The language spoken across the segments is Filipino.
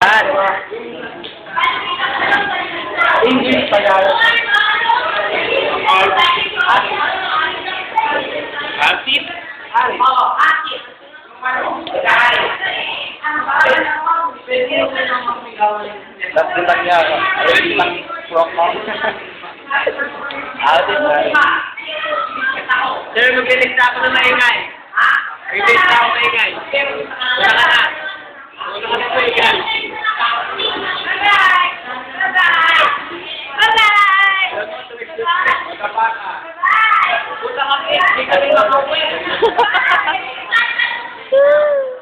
Yan. English, Tagalog. Asit? Oo, akit. Tapos din lang niya. Ayun din lang rock mo. Atin, atin. Sir, maglilista ako ng maingay. Ha? Maglilista ako ng maingay. Wala ka na. Wala ka na maingay. Bye-bye! Bye-bye! Bye-bye! Punta kami, hindi kami makauwi.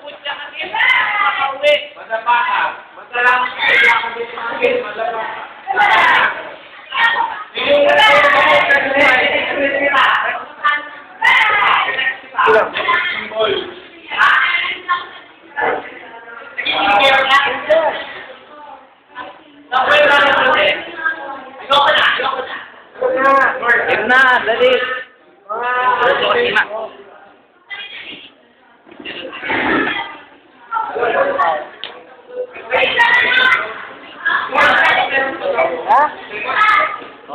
Punta kami, makauwi. Madapa ka. Masalamat ka. Madapa ka. Yun na, dali. Ha?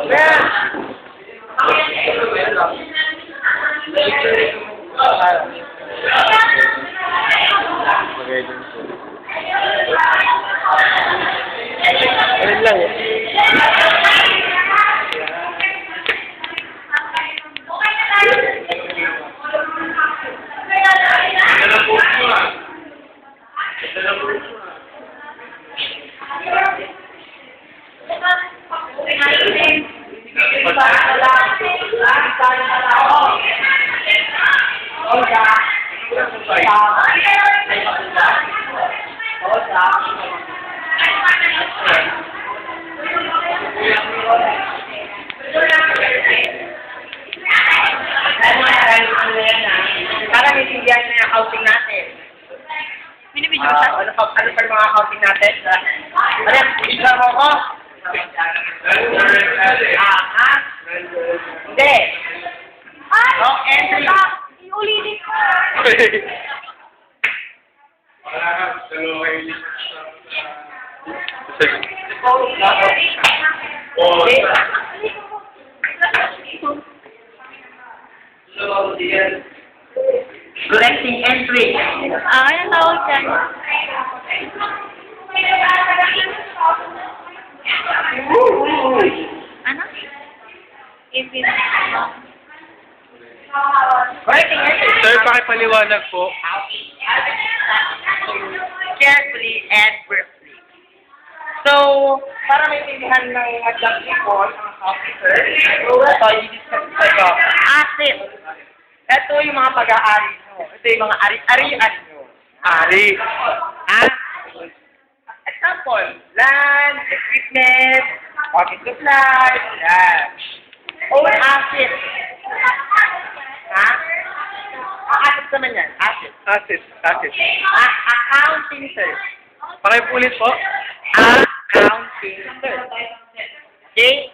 Yes! Ayun lang eh. Para maintindihan na yung housing natin. Binibidyo siya. Ano pa yung mga housing natin? Ano yan? Isla mo ko? Ha? Hindi. No entry. Iulitin ko. Collecting entry. Ang tawag dyan? Ano? Even. Collecting entry. Sir, pakipaliwanag po. Carefully and briefly. So, para maintindihan ng madlang people, mga officer, ito, i-discuss tayo. Asset. Ito yung mga pag-aari nyo. Ito yung mga ari-arian nyo. Ari. Ha? Example, land, equipment, office supplies, yan. Own asset. Ha? Asset naman yan. Asset. Asit. Asit. Accounting, sir. Pakipulit po. Accounting, sir. Okay?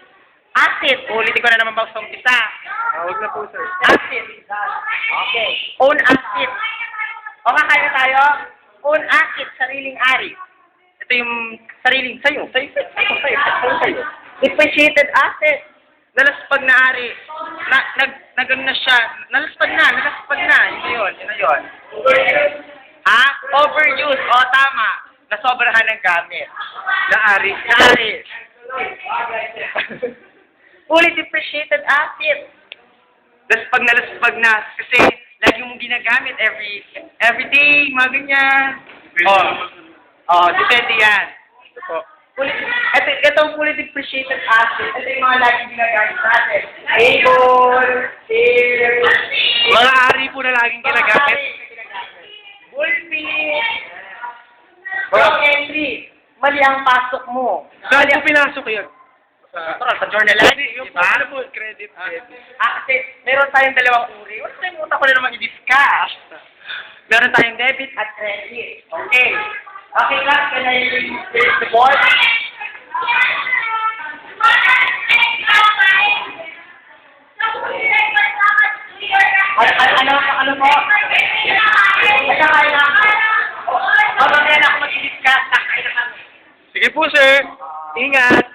Asset. Ulitin ko na naman ba sa umpisa? Huwag na po, sir. Asset. Okay. Own asset. O kaya tayo? Own asset, sariling ari. Ito yung sariling sa'yo. Sa'yo. Depreciated asset. Nalaspag na ari. Nagano na siya. Nalaspag na. Yun na yun. Ha? Overuse. O, tama. Nasobrahan ng gamit. Naari. Fully depreciated asset. Laspag na. Kasi lagi mong ginagamit every day, mga ganyan. Depende yan. Itong fully depreciated asset, ito yung mga lagi ginagamit natin. Table, chair, Mga ari po na laging ginagamit. bullpen, wrong entry, mali ang pasok mo. Saan po pinasok yun? Sa journal, Yung diba? ano po, credit. Kasi meron tayong dalawang uri. Wala tayong utak ko na naman i-discuss. Meron tayong debit at credit. Okay. Okay, class, can I use the board? Ano po? Nagkakain na ako. Babagay na ako mag-i-discuss. Nakain na kami. Sige po, sir. Ingat.